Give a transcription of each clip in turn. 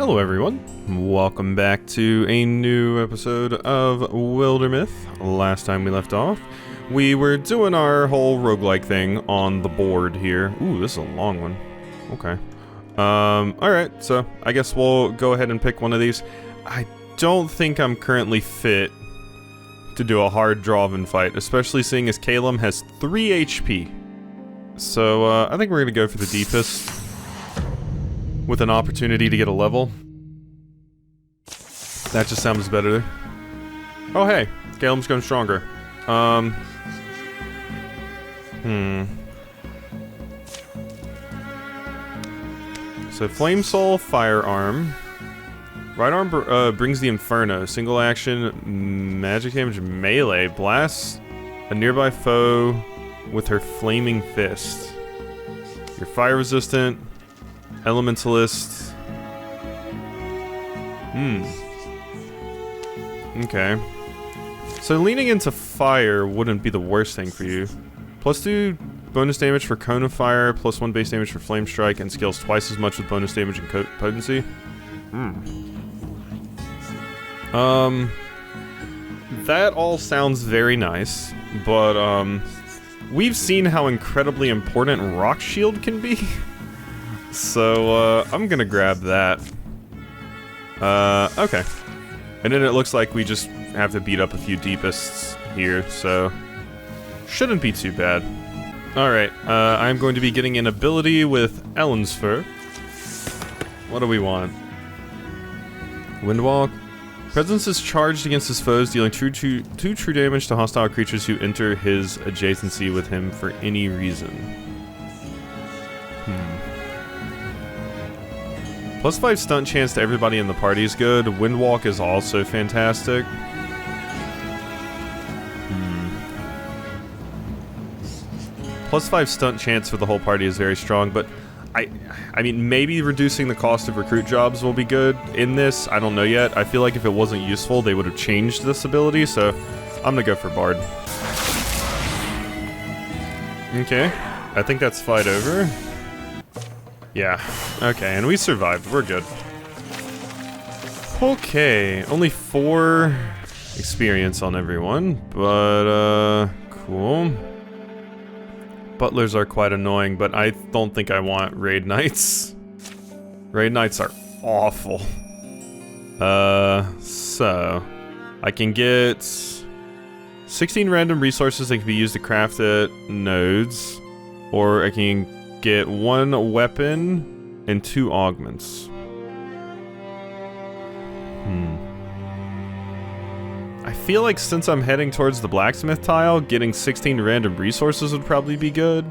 Hello everyone, welcome back to a new episode of Wildermyth. Last time we left off, we were doing our whole roguelike thing on the board here. Ooh, this is a long one. Okay. Alright, so I guess we'll go ahead and pick one of these. I don't think I'm currently fit to do a hard Draven fight, especially seeing as Calum has 3 HP. So, I think we're gonna go for the deepest, with an opportunity to get a level. That just sounds better. Oh hey, Calum's going stronger. So Flame Soul, Firearm. Right arm brings the Inferno. Single action, magic damage, melee. Blast a nearby foe with her Flaming Fist. You're fire resistant. Elementalist. Okay. So leaning into fire wouldn't be the worst thing for you. +2 bonus damage for Cone of Fire, +1 base damage for Flame Strike, and scales twice as much with bonus damage and potency. That all sounds very nice, but we've seen how incredibly important Rock Shield can be. So, I'm gonna grab that. Okay. And then it looks like we just have to beat up a few deepists here, so shouldn't be too bad. Alright, I'm going to be getting an ability with Ellensfur. What do we want? Windwalk. Presence is charged against his foes, dealing 2 true damage to hostile creatures who enter his adjacency with him for any reason. +5 stunt chance to everybody in the party is good. Windwalk is also fantastic. +5 stunt chance for the whole party is very strong, but I mean, maybe reducing the cost of recruit jobs will be good in this. I don't know yet. I feel like if it wasn't useful, they would have changed this ability, so I'm gonna go for Bard. Okay, I think that's fight over. Yeah, okay, and we survived. We're good. Okay, only 4 experience on everyone, but, cool. Butlers are quite annoying, but I don't think I want Raid Knights. Raid Knights are awful. So I can get 16 random resources that can be used to craft at nodes, or I can get 1 weapon and 2 augments. I feel like since I'm heading towards the blacksmith tile, getting 16 random resources would probably be good.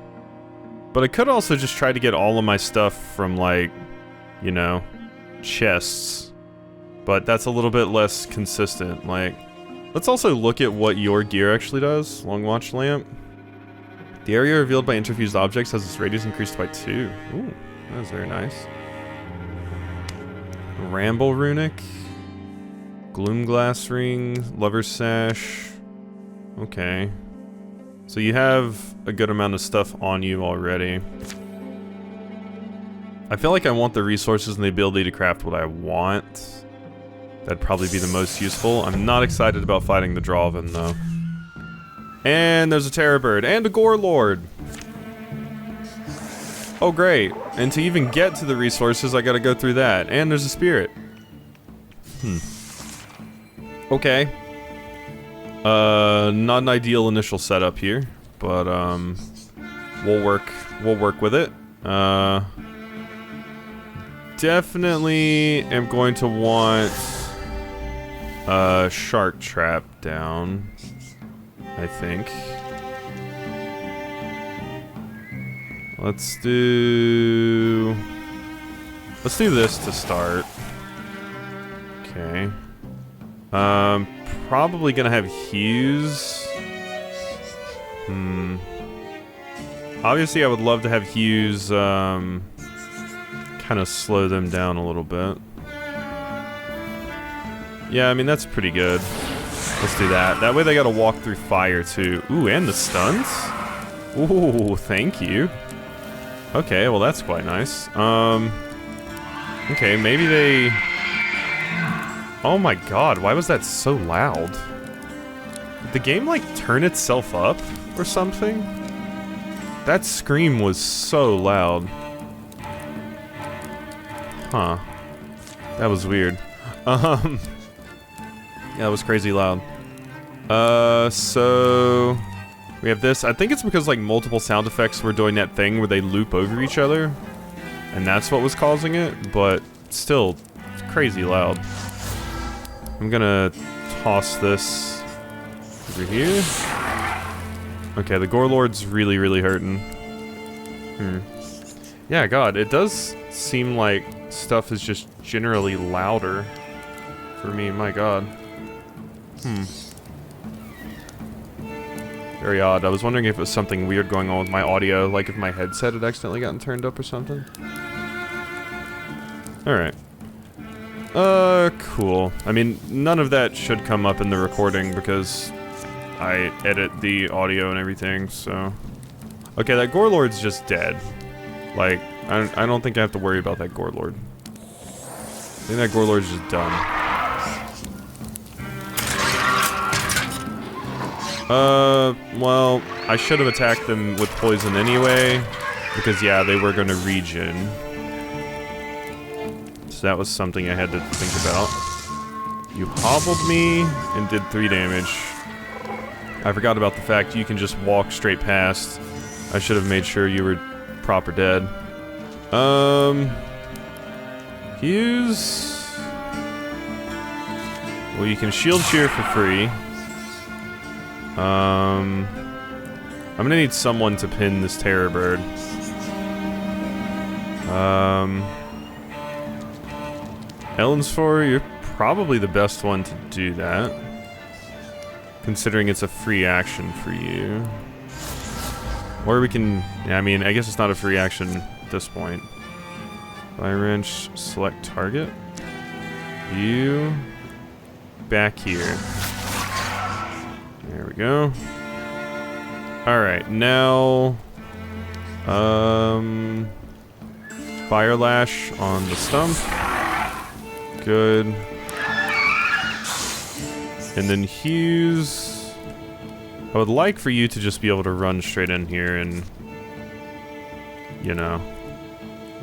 But I could also just try to get all of my stuff from, like, you know, chests. But that's a little bit less consistent. Like, let's also look at what your gear actually does. Long Watch Lamp. The area revealed by interfused objects has its radius increased by 2. Ooh, that's very nice. Ramble Runic. Gloomglass Ring. Lover's Sash. Okay. So you have a good amount of stuff on you already. I feel like I want the resources and the ability to craft what I want. That'd probably be the most useful. I'm not excited about fighting the Draven, though. And there's a Terror Bird, and a Gore Lord! Oh great, and to even get to the resources I gotta go through that, and there's a Spirit. Okay. Not an ideal initial setup here, but we'll work with it. Definitely am going to want Shark Trap down, I think. Let's do this to start. Okay. Probably gonna have Hughes. Obviously I would love to have Hughes, kind of slow them down a little bit. Yeah, I mean, that's pretty good. Let's do that. That way they gotta walk through fire, too. Ooh, and the stuns? Ooh, thank you. Okay, well that's quite nice. Okay, maybe they... Oh my god, why was that so loud? Did the game, like, turn itself up or something? That scream was so loud. Huh. That was weird. Yeah, that was crazy loud. So... We have this. I think it's because, like, multiple sound effects were doing that thing where they loop over each other. And that's what was causing it, but still, it's crazy loud. I'm gonna toss this over here. Okay, the Gore Lord's really, really hurting. Yeah, God, it does seem like stuff is just generally louder for me, my God. Very odd. I was wondering if it was something weird going on with my audio, like if my headset had accidentally gotten turned up or something. Alright. Cool. I mean, none of that should come up in the recording because I edit the audio and everything, so... Okay, that Gore Lord's just dead. Like, I don't think I have to worry about that Gore Lord. I think that Gore Lord's just done. Well, I should have attacked them with poison anyway, because, yeah, they were gonna regen. So that was something I had to think about. You hobbled me and did 3 damage. I forgot about the fact you can just walk straight past. I should have made sure you were proper dead. Hughes... Well, you can shield cheer for free. I'm gonna need someone to pin this terror bird. Ellensfor, you're probably the best one to do that. Considering it's a free action for you. Or we can... Yeah, I mean, I guess it's not a free action at this point. Fire wrench, select target. You... Back here. There we go. Alright, now... Fire Lash on the stump. Good. And then Hughes... I would like for you to just be able to run straight in here and... You know...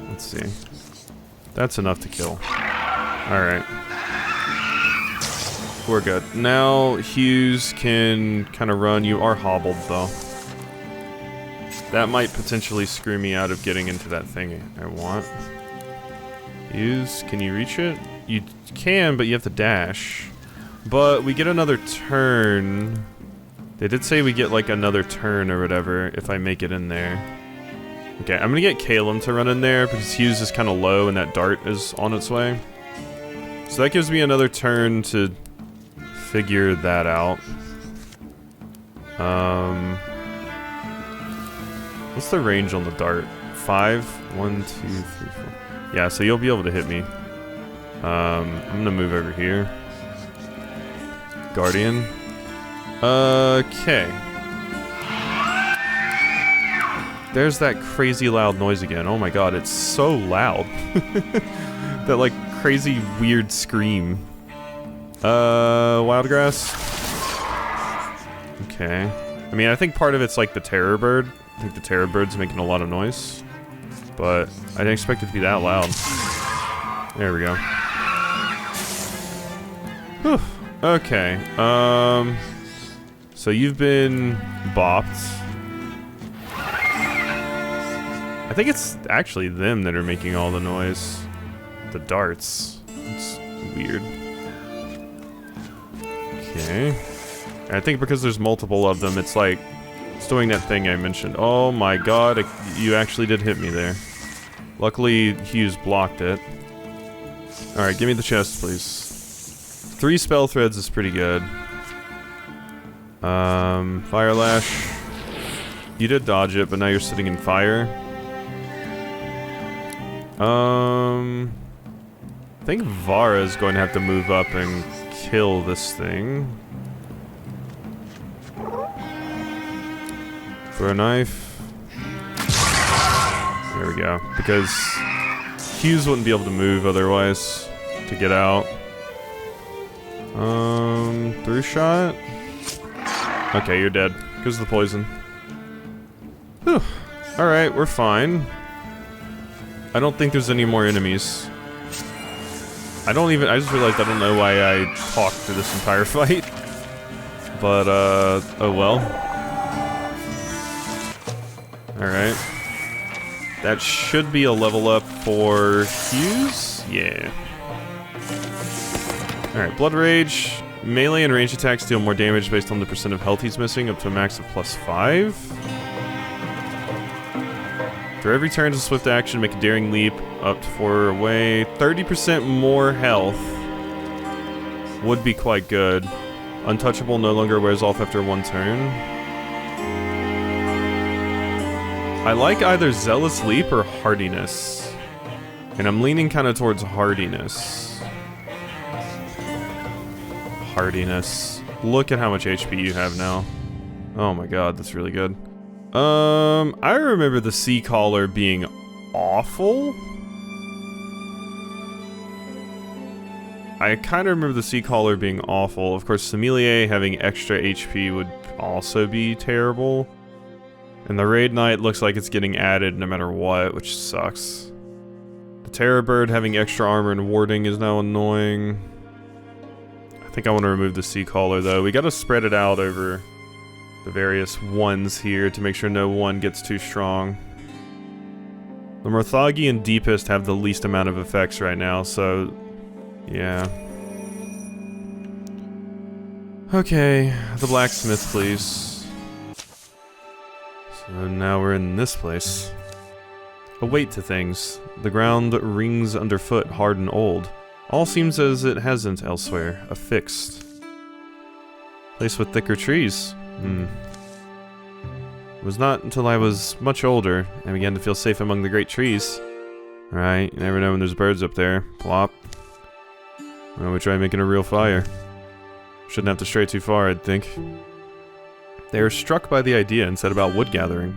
Let's see. That's enough to kill. Alright. We're good. Now, Hughes can kind of run. You are hobbled, though. That might potentially screw me out of getting into that thing I want. Hughes, can you reach it? You can, but you have to dash. But we get another turn. They did say we get, like, another turn or whatever if I make it in there. Okay, I'm gonna get Caleb to run in there because Hughes is kind of low and that dart is on its way. So that gives me another turn to figure that out. What's the range on the dart? 5? 1, 2, 3, 4. Yeah, so you'll be able to hit me. I'm gonna move over here. Guardian. Okay. There's that crazy loud noise again. Oh my god, it's so loud. That, like, crazy weird scream. Wildgrass. Okay. I mean, I think part of it's like the terror bird. I think the terror bird's making a lot of noise. But I didn't expect it to be that loud. There we go. Whew. Okay. So you've been bopped. I think it's actually them that are making all the noise. The darts. It's weird. Okay. I think because there's multiple of them, it's like... It's doing that thing I mentioned. Oh my god, you actually did hit me there. Luckily, Hughes blocked it. Alright, give me the chest, please. 3 spell threads is pretty good. Fire Lash. You did dodge it, but now you're sitting in fire. I think Vara is going to have to move up and kill this thing. For a knife. There we go. Because Hughes wouldn't be able to move otherwise to get out. Through shot? Okay, you're dead. Because of the poison. Whew. Alright, we're fine. I don't think there's any more enemies. I just realized I don't know why I talked through this entire fight. But, oh well. Alright. That should be a level up for Hughes? Yeah. Alright, Blood Rage. Melee and range attacks deal more damage based on the percent of health he's missing, up to a max of +5. For every turn to swift action, make a daring leap up to 4 away. 30% more health would be quite good. Untouchable no longer wears off after 1 turn. I like either Zealous Leap or Hardiness. And I'm leaning kind of towards Hardiness. Hardiness. Look at how much HP you have now. Oh my god, that's really good. I remember the Sea Caller being awful. I kind of remember the Sea Caller being awful. Of course, Sommelier having extra HP would also be terrible. And the Raid Knight looks like it's getting added no matter what, which sucks. The Terror Bird having extra armor and warding is now annoying. I think I want to remove the Sea Caller though. We gotta spread it out over the various ones here to make sure no one gets too strong. The Morthagi and Deepest have the least amount of effects right now, so yeah. Okay, the blacksmith, please. So now we're in this place. A weight to things. The ground rings underfoot, hard and old. All seems as it hasn't elsewhere, affixed. Place with thicker trees. It was not until I was much older I began to feel safe among the great trees. Alright, you never know when there's birds up there. Plop. Why don't we try making a real fire? Shouldn't have to stray too far, I'd think. They were struck by the idea and set about wood gathering.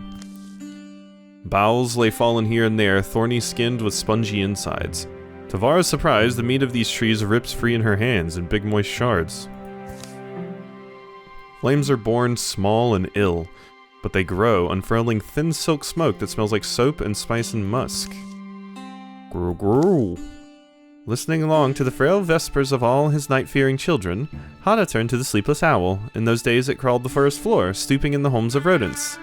Boughs lay fallen here and there, thorny skinned with spongy insides. To Vara's surprise, the meat of these trees rips free in her hands in big moist shards. Flames are born small and ill, but they grow, unfurling thin silk smoke that smells like soap and spice and musk. Grrr grrr. Listening along to the frail vespers of all his night-fearing children, Hada turned to the sleepless owl. In those days it crawled the forest floor, stooping in the homes of rodents.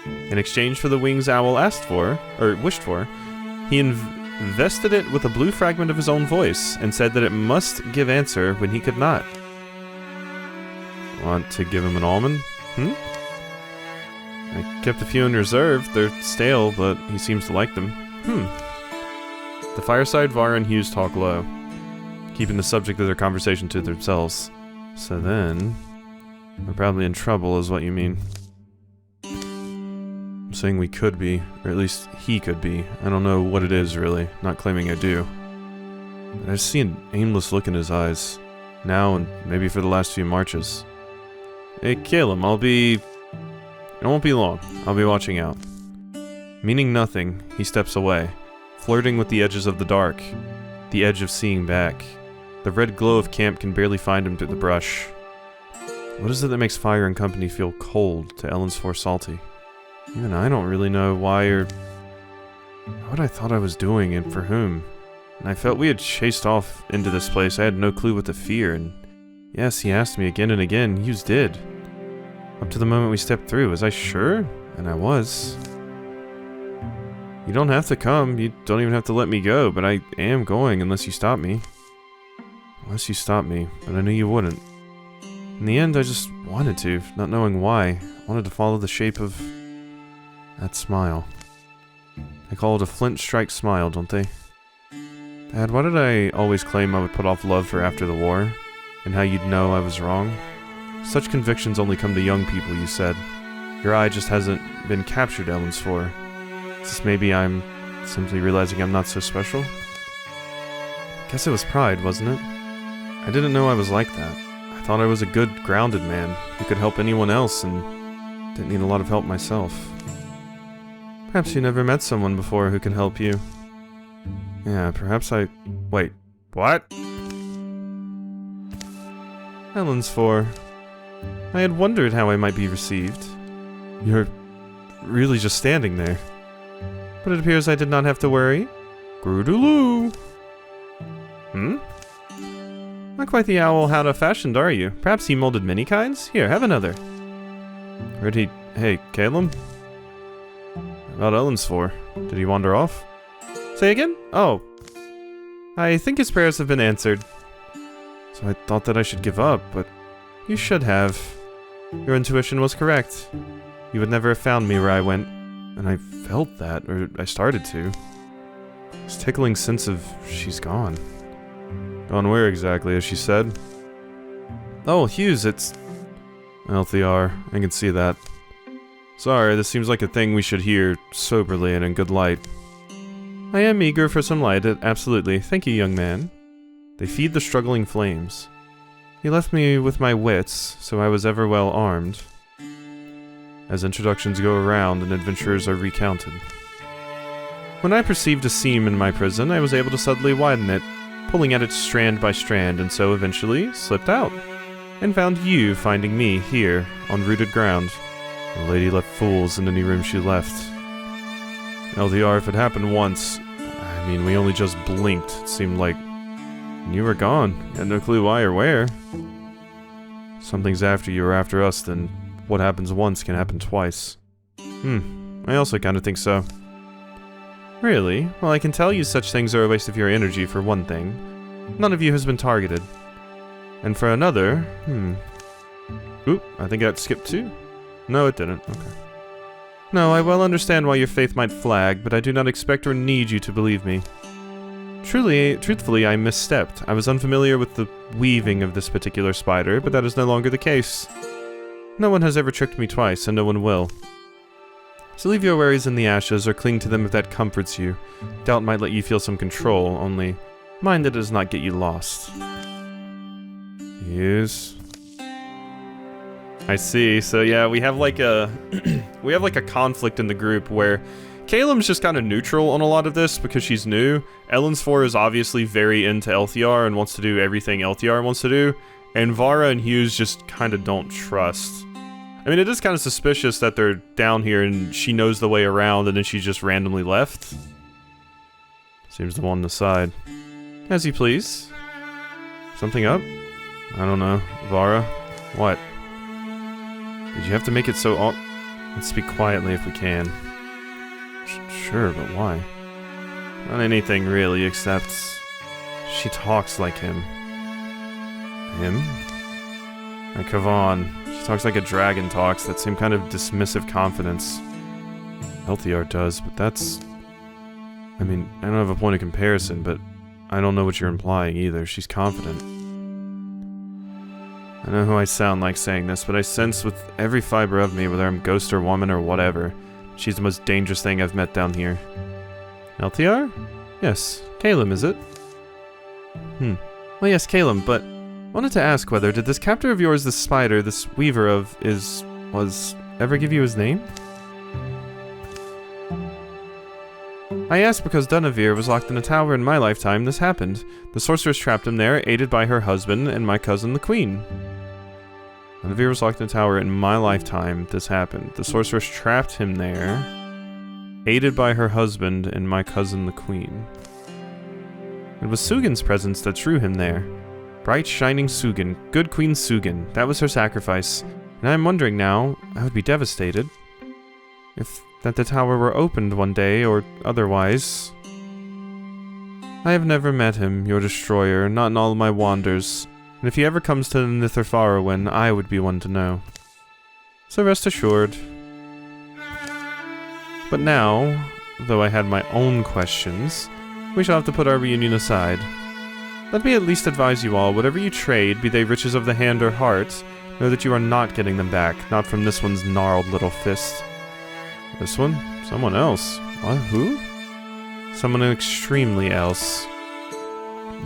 In exchange for the wings Owl asked for, or wished for, he invested it with a blue fragment of his own voice, and said that it must give answer when he could not. Want to give him an almond? I kept a few in reserve. They're stale, but he seems to like them. The fireside, Vara and Hughes talk low, keeping the subject of their conversation to themselves. So then, we're probably in trouble is what you mean. I'm saying we could be, or at least he could be. I don't know what it is, really. Not claiming I do. But I see an aimless look in his eyes. Now, and maybe for the last few marches. Hey, Caleb, it won't be long. I'll be watching out. Meaning nothing, he steps away, flirting with the edges of the dark, the edge of seeing back. The red glow of camp can barely find him through the brush. What is it that makes Fire and company feel cold to Ellen's for salty? Even I don't really know why or what I thought I was doing and for whom. And I felt we had chased off into this place. I had no clue what to fear, and yes, he asked me again and again. Hughes did. Up to the moment we stepped through. Was I sure? And I was. You don't have to come. You don't even have to let me go, but I am going unless you stop me. Unless you stop me, but I knew you wouldn't. In the end, I just wanted to, not knowing why. I wanted to follow the shape of that smile. They call it a flint strike smile, don't they? Dad, why did I always claim I would put off love for after the war? And how you'd know I was wrong? Such convictions only come to young people, you said. Your eye just hasn't been captured, Ellen's for. Just maybe I'm simply realizing I'm not so special? Guess it was pride, wasn't it? I didn't know I was like that. I thought I was a good, grounded man who could help anyone else and didn't need a lot of help myself. Perhaps you never met someone before who could help you. Yeah, perhaps I... Wait, what? Ellen's 4. I had wondered how I might be received. You're really just standing there. But it appears I did not have to worry. Groodaloo! Not quite the owl Howdah fashioned, are you? Perhaps he molded many kinds? Here, have another. Where'd he... Hey, Caleb? About Ellen's 4. Did he wander off? Say again? Oh. I think his prayers have been answered. So I thought that I should give up, but you should have. Your intuition was correct. You would never have found me where I went. And I felt that, or I started to. This tickling sense of she's gone. Gone where exactly, as she said? Oh, Hughes, it's... LTR, I can see that. Sorry, this seems like a thing we should hear soberly and in good light. I am eager for some light, absolutely. Thank you, young man. They feed the struggling flames. He left me with my wits, so I was ever well armed. As introductions go around and adventurers are recounted. When I perceived a seam in my prison, I was able to subtly widen it, pulling at it strand by strand, and so eventually slipped out. And found you finding me here, on rooted ground. The lady left fools in any room she left. LDR, if it happened once, I mean, we only just blinked. It seemed like you were gone. Had no clue why or where. Something's after you or after us, then what happens once can happen twice. I also kind of think so. Really? Well, I can tell you such things are a waste of your energy, for one thing. None of you has been targeted. And for another, Oop, I think that skipped 2. No, it didn't. Okay. No, I well understand why your faith might flag, but I do not expect or need you to believe me. Truthfully, I misstepped. I was unfamiliar with the weaving of this particular spider, but that is no longer the case. No one has ever tricked me twice, and no one will. So leave your worries in the ashes, or cling to them if that comforts you. Doubt might let you feel some control, only mind that it does not get you lost. Yes. I see. So yeah, we have like a we have like a conflict in the group where Caleb's just kind of neutral on a lot of this because she's new. Ellen's 4 is obviously very into LTR and wants to do everything LTR wants to do, and Vara and Hughes just kind of don't trust. I mean, it is kind of suspicious that they're down here and she knows the way around and then she just randomly left. Seems to want to decide. As you please. Something up? I don't know. Vara? What? Did you have to make it so Let's speak quietly if we can. Sure, but why? Not anything really, except she talks like him. Him? Like Kavan. She talks like a dragon talks, that same kind of dismissive confidence. LTR does, but that's... I mean, I don't have a point of comparison, but I don't know what you're implying either. She's confident. I know who I sound like saying this, but I sense with every fiber of me, whether I'm ghost or woman or whatever, she's the most dangerous thing I've met down here. LTR? Yes. Caleb, is it? Well, yes, Caleb, but wanted to ask whether, did this captor of yours, this spider, this weaver of, was, ever give you his name? I asked because Dunavir was locked in a tower in my lifetime this happened. The sorceress trapped him there, aided by her husband and my cousin the queen. Dunavir was locked in a tower in my lifetime this happened. The sorceress trapped him there, aided by her husband and my cousin the queen. It was Sugin's presence that drew him there. Bright, shining Sugin, good Queen Sugin, that was her sacrifice. And I'm wondering now, I would be devastated, if that the tower were opened one day, or otherwise. I have never met him, your destroyer, not in all my wanders, and if he ever comes to Nithorfarowin, I would be one to know. So rest assured. But now, though I had my own questions, we shall have to put our reunion aside. Let me at least advise you all, whatever you trade, be they riches of the hand or heart, know that you are not getting them back, not from this one's gnarled little fist. This one? Someone else. What? Who? Someone extremely else.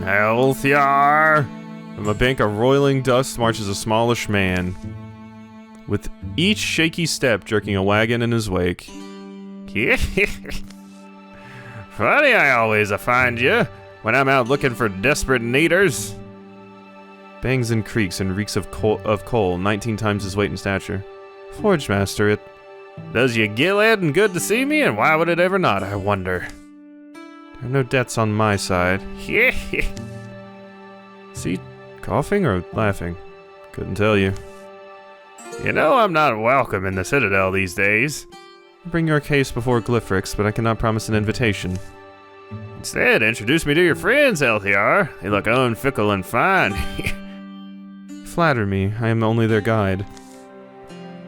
Healthier! From a bank of roiling dust marches a smallish man, with each shaky step jerking a wagon in his wake. Funny I always find you when I'm out looking for desperate needers. Bangs and creaks and reeks of coal, 19 times his weight in stature. Forge master, it does you Gilead and good to see me, and why would it ever not, I wonder? There are no debts on my side. Is he coughing or laughing? Couldn't tell you. You know I'm not welcome in the Citadel these days. Bring your case before Glyphrix, but I cannot promise an invitation. Instead, introduce me to your friends, LTR. They look unfickle and fine. Flatter me, I am only their guide.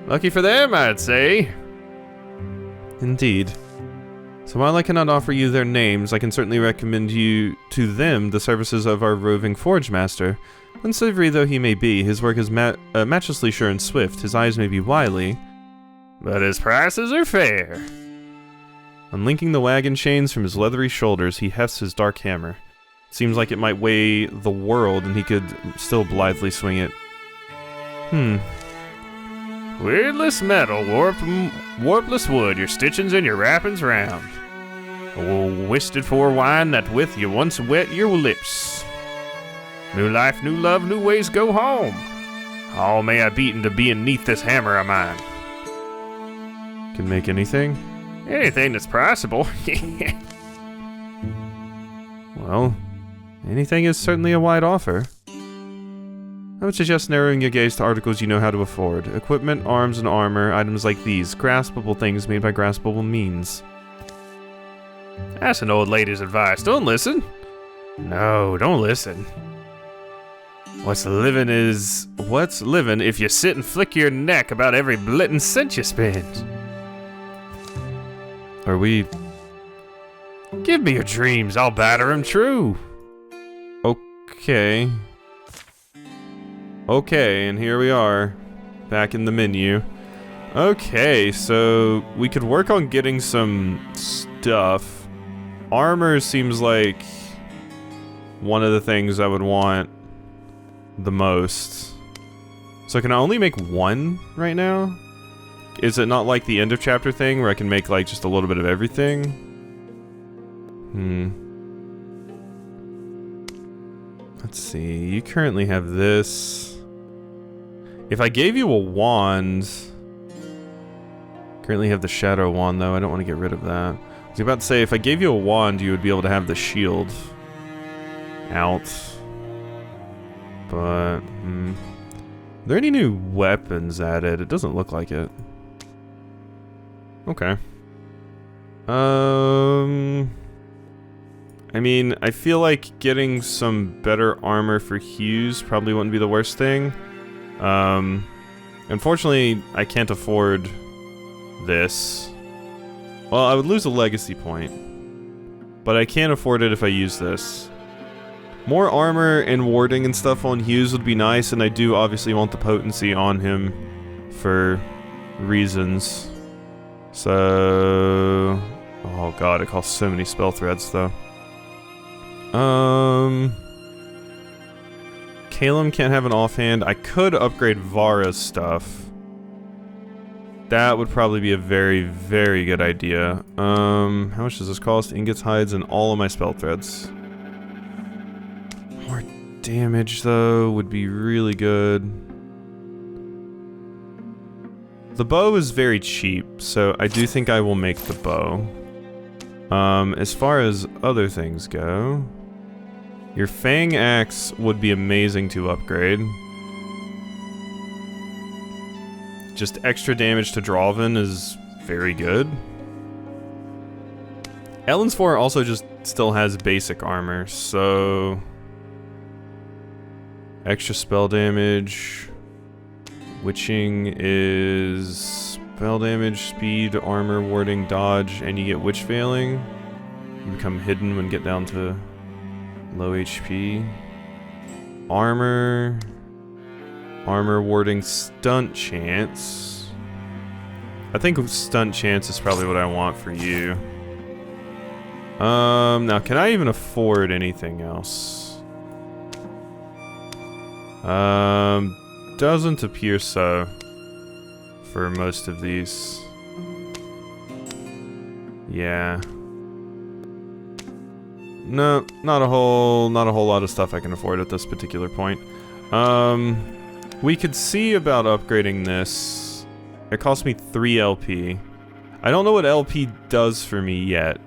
Lucky for them, I'd say. Indeed. So while I cannot offer you their names, I can certainly recommend you to them the services of our roving forge master. Unsavory though he may be, his work is matchlessly sure and swift, his eyes may be wily, but his prices are fair. Unlinking the wagon chains from his leathery shoulders, he hefts his dark hammer. It seems like it might weigh the world, and he could still blithely swing it. Weirdless metal, warpless wood, your stitchings and your wrappings round. Oh, wisted for wine that with you once wet your lips. New life, new love, new ways go home. All may I beat into being neath this hammer of mine. Can make anything? Anything that's possible. Well, anything is certainly a wide offer. I would suggest narrowing your gaze to articles you know how to afford. Equipment, arms, and armor, items like these. Graspable things made by graspable means. That's an old lady's advice. Don't listen. No, don't listen. What's living if you sit and flick your neck about every blittin' cent you spend? Are we... Give me your dreams, I'll batter 'em true. Okay. Okay, and here we are, back in the menu. Okay, so we could work on getting some stuff. Armor seems like one of the things I would want the most. So can I only make one right now? Is it not like the end of chapter thing where I can make like just a little bit of everything? Let's see, you currently have this. If I gave you a wand... Currently have the shadow wand though, I don't want to get rid of that. I was about to say, if I gave you a wand, you would be able to have the shield out. But, are there any new weapons added? It doesn't look like it. Okay. I mean, I feel like getting some better armor for Hughes probably wouldn't be the worst thing. Unfortunately, I can't afford this. Well, I would lose a legacy point. But I can't afford it if I use this. More armor and warding and stuff on Hughes would be nice, and I do obviously want the potency on him for reasons. So... Oh god, it costs so many spell threads though. Calum can't have an offhand. I could upgrade Vara's stuff. That would probably be a very, very good idea. How much does this cost? Ingots, hides, and all of my spell threads. More damage, though, would be really good. The bow is very cheap, so I do think I will make the bow. As far as other things go... Your Fang Axe would be amazing to upgrade. Just extra damage to Drawvin is very good. Ellen's 4 also just still has basic armor, so... Extra spell damage. Witching is... Spell damage, speed, armor, warding, dodge, and you get Witch Veiling. You become hidden when get down to low HP. Armor... Armor, warding, stunt chance. I think stunt chance is probably what I want for you. Now can I even afford anything else? Doesn't appear so. For most of these. Yeah. No, not a whole lot of stuff I can afford at this particular point. We could see about upgrading this. It cost me 3 LP. I don't know what LP does for me yet.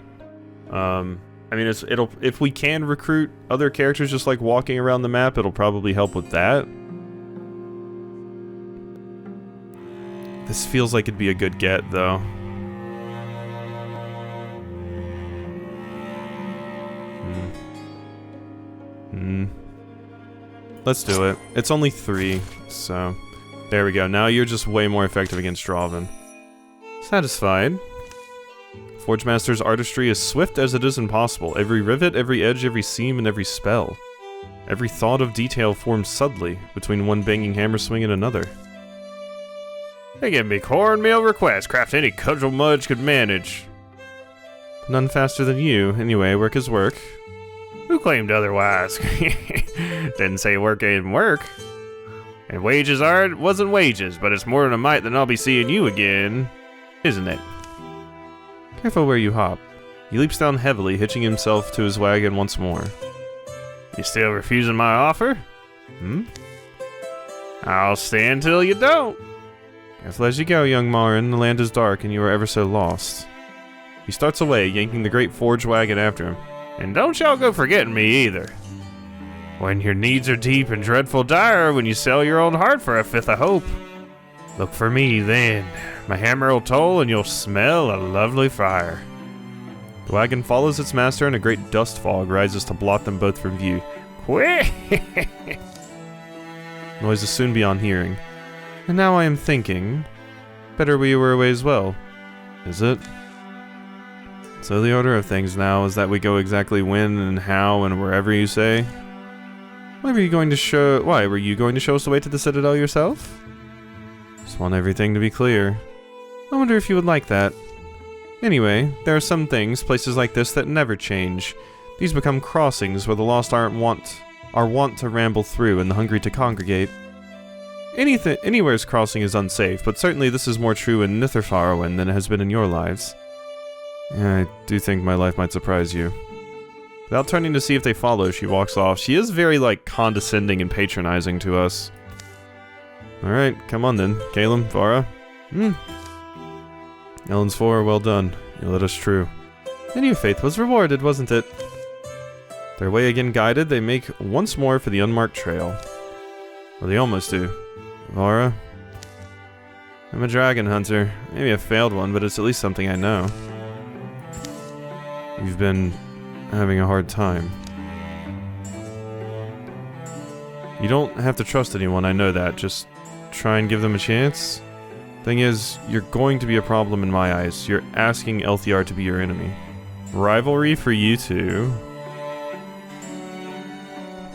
I mean, it'll if we can recruit other characters just like walking around the map, it'll probably help with that. This feels like it'd be a good get, though. Let's do it. It's only 3, so... There we go. Now you're just way more effective against Draven. Satisfied. Forge Master's artistry is swift as it is impossible. Every rivet, every edge, every seam, and every spell. Every thought of detail forms subtly between one banging hammer swing and another. They give me cornmeal requests. Craft any cudgel mudge could manage. None faster than you. Anyway, work is work. Who claimed otherwise? Didn't say work ain't work. And wages wasn't wages, but it's more than a mite than I'll be seeing you again. Isn't it? Careful where you hop. He leaps down heavily, hitching himself to his wagon once more. You still refusing my offer? I'll stand till you don't. Careful as you go, young Marin. The land is dark and you are ever so lost. He starts away, yanking the great forge wagon after him. And don't y'all go forgetting me either. When your needs are deep and dreadful dire, when you sell your own heart for a fifth of hope. Look for me then. My hammer will toll and you'll smell a lovely fire. The wagon follows its master and a great dust fog rises to blot them both from view. Quick! Noise is soon beyond hearing. And now I am thinking, better we were away as well. Is it? So the order of things now is that we go exactly when and how and wherever you say. Why were you going to show us the way to the Citadel yourself? Just want everything to be clear. I wonder if you would like that. Anyway, there are some things, places like this, that never change. These become crossings where the lost are wont to ramble through and the hungry to congregate. Anywhere's crossing is unsafe, but certainly this is more true in Nitherfarrowen than it has been in your lives. Yeah, I do think my life might surprise you. Without turning to see if they follow, she walks off. She is very, like, condescending and patronizing to us. Alright, come on then. Caleb, Vara. Ellen's 4, well done. You led us true. And your faith was rewarded, wasn't it? Their way again guided, they make once more for the unmarked trail. Or they almost do. Vara? I'm a dragon hunter. Maybe a failed one, but it's at least something I know. You've been having a hard time. You don't have to trust anyone, I know that. Just try and give them a chance. Thing is, you're going to be a problem in my eyes. You're asking Elthiar to be your enemy. Rivalry for you two.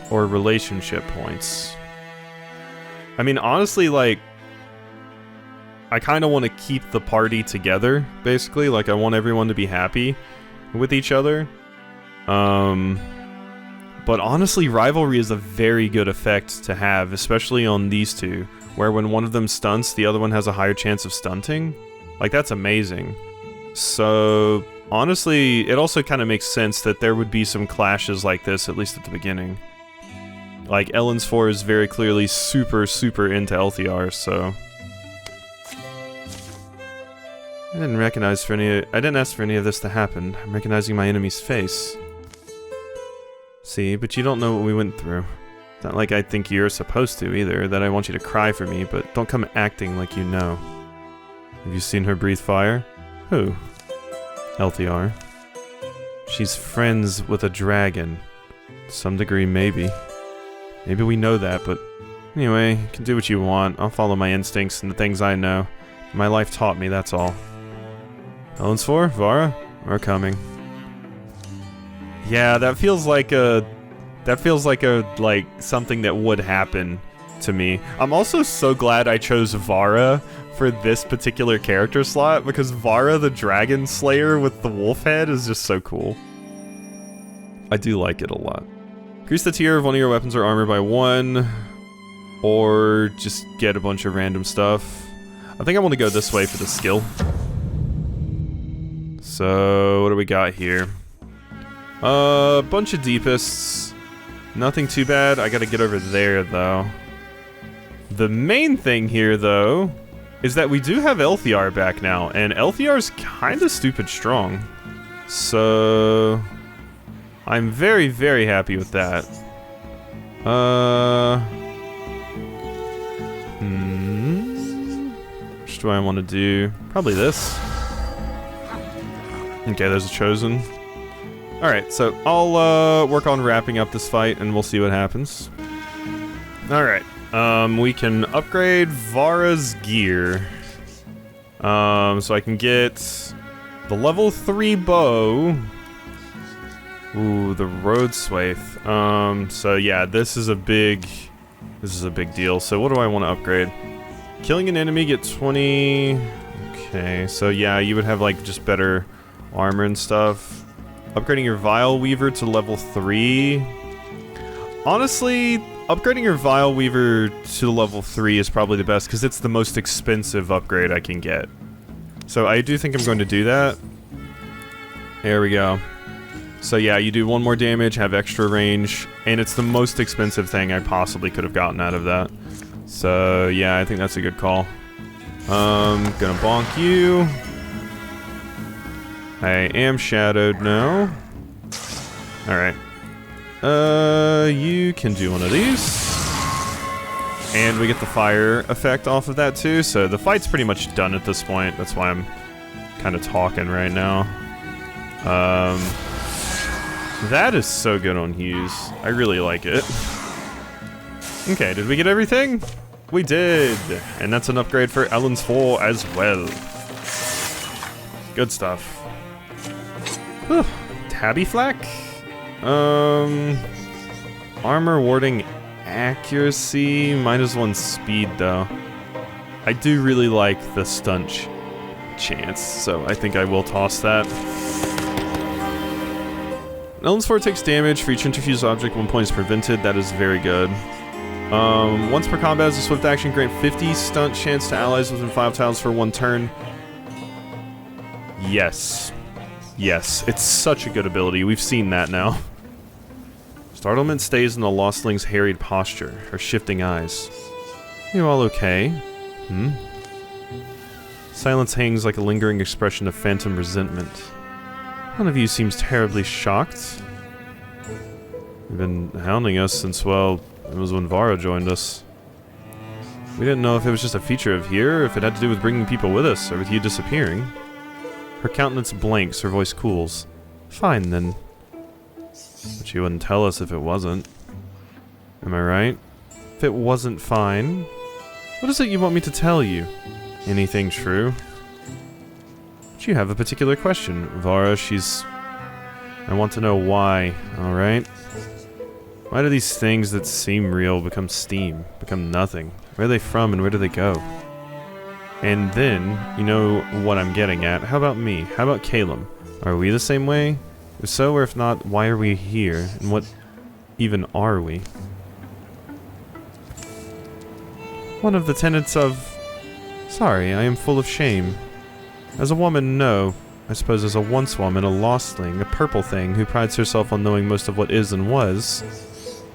Or relationship points. I mean, honestly, like, I kind of want to keep the party together, basically. Like, I want everyone to be happy with each other. But honestly, rivalry is a very good effect to have, especially on these two, where when one of them stunts, the other one has a higher chance of stunting. Like, that's amazing. So, honestly, it also kind of makes sense that there would be some clashes like this, at least at the beginning. Like, Ellen's 4 is very clearly super, super into Elthiar, so... I didn't ask for any of this to happen. I'm recognizing my enemy's face. See, but you don't know what we went through. It's not like I think you're supposed to, either, that I want you to cry for me, but don't come acting like you know. Have you seen her breathe fire? Who? Elthiar. She's friends with a dragon. To some degree, maybe. Maybe we know that, but... Anyway, you can do what you want. I'll follow my instincts and the things I know. My life taught me, that's all. Ellen's 4, Vara, we're coming. Yeah, that feels like something that would happen to me. I'm also so glad I chose Vara for this particular character slot, because Vara the Dragon Slayer with the wolf head is just so cool. I do like it a lot. Increase the tier of one of your weapons or armor by 1, or just get a bunch of random stuff. I think I want to go this way for the skill. So, what do we got here? Bunch of deepists. Nothing too bad. I gotta get over there, though. The main thing here, though, is that we do have Elthiar back now, and Elthiar's kinda stupid strong. So... I'm very, very happy with that. Which do I want to do? Probably this. Okay, there's a chosen. Alright, so I'll work on wrapping up this fight and we'll see what happens. Alright, we can upgrade Vara's gear. So I can get the level 3 bow. Ooh, the road swathe. So yeah, this is a big deal. So what do I want to upgrade? Killing an enemy, get 20... Okay, so yeah, you would have like just better armor and stuff. Upgrading your Vile Weaver to level 3. Honestly, upgrading your Vile Weaver to level 3 is probably the best because it's the most expensive upgrade I can get. So I do think I'm going to do that. There we go. So yeah, you do 1 more damage, have extra range, and it's the most expensive thing I possibly could have gotten out of that. So yeah, I think that's a good call. Gonna bonk you. I am shadowed now. Alright. You can do one of these. And we get the fire effect off of that too, so the fight's pretty much done at this point. That's why I'm kind of talking right now. That is so good on Hughes. I really like it. Okay, did we get everything? We did! And that's an upgrade for Ellen's 4 as well. Good stuff. Whew. Tabby Flak? Armor warding accuracy, -1 speed though. I do really like the stunt chance, so I think I will toss that. Ellen's 4 takes damage for each interfused object, 1 point is prevented. That is very good. Once per combat as a swift action, grant 50 stunt chance to allies within 5 tiles for 1 turn. Yes. Yes, it's such a good ability. We've seen that now. Startlement stays in the Lostling's harried posture, her shifting eyes. You all okay? Hmm? Silence hangs like a lingering expression of phantom resentment. None of you seems terribly shocked. You've been hounding us since, well, it was when Vara joined us. We didn't know if it was just a feature of here, or if it had to do with bringing people with us, or with you disappearing. Her countenance blanks, her voice cools. Fine, then. But you wouldn't tell us if it wasn't. Am I right? If it wasn't fine, what is it you want me to tell you? Anything true? Do you have a particular question, Vara? I want to know why, alright? Why do these things that seem real become steam, become nothing? Where are they from and where do they go? And then, you know what I'm getting at. How about me? How about Calum? Are we the same way? If so, or if not, why are we here? And what even are we? One of the tenets of... Sorry, I am full of shame. As a woman, no. I suppose as a once woman, a lostling, a purple thing who prides herself on knowing most of what is and was.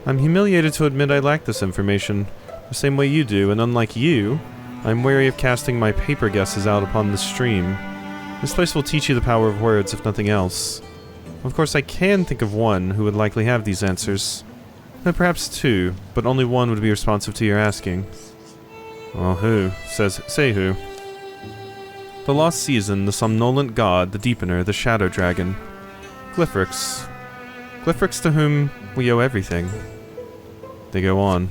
I'm humiliated to admit I lack this information, the same way you do, and unlike you, I'm wary of casting my paper guesses out upon the stream. This place will teach you the power of words, if nothing else. Of course, I can think of one who would likely have these answers. No, perhaps 2, but only one would be responsive to your asking. Well, who? Say who. The lost season, the somnolent god, the deepener, the shadow dragon. Glyphrix. Glyphrix to whom we owe everything. They go on.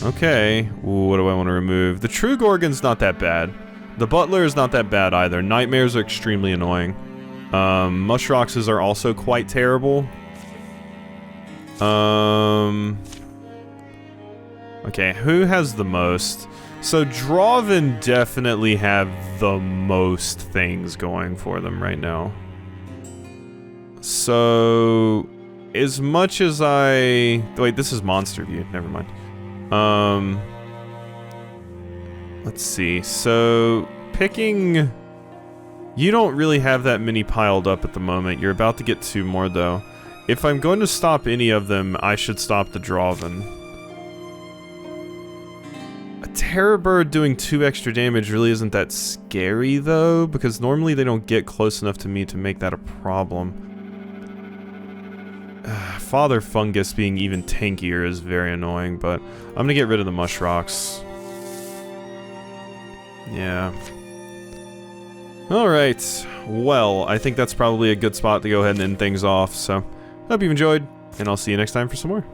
Okay, ooh, what do I want to remove? The True Gorgon's not that bad. The Butler is not that bad either. Nightmares are extremely annoying. Mushroxes are also quite terrible. Okay, who has the most? So Draven definitely have the most things going for them right now. So, as much as I... Wait, this is Monster View. Never mind. Let's see. So, picking You don't really have that many piled up at the moment. You're about to get 2 more, though. If I'm going to stop any of them, I should stop the Draven. A Terror Bird doing 2 extra damage really isn't that scary, though, because normally they don't get close enough to me to make that a problem. Father Fungus being even tankier is very annoying, but I'm gonna get rid of the Mush Rocks. Yeah. Alright, well, I think that's probably a good spot to go ahead and end things off, so hope you've enjoyed, and I'll see you next time for some more.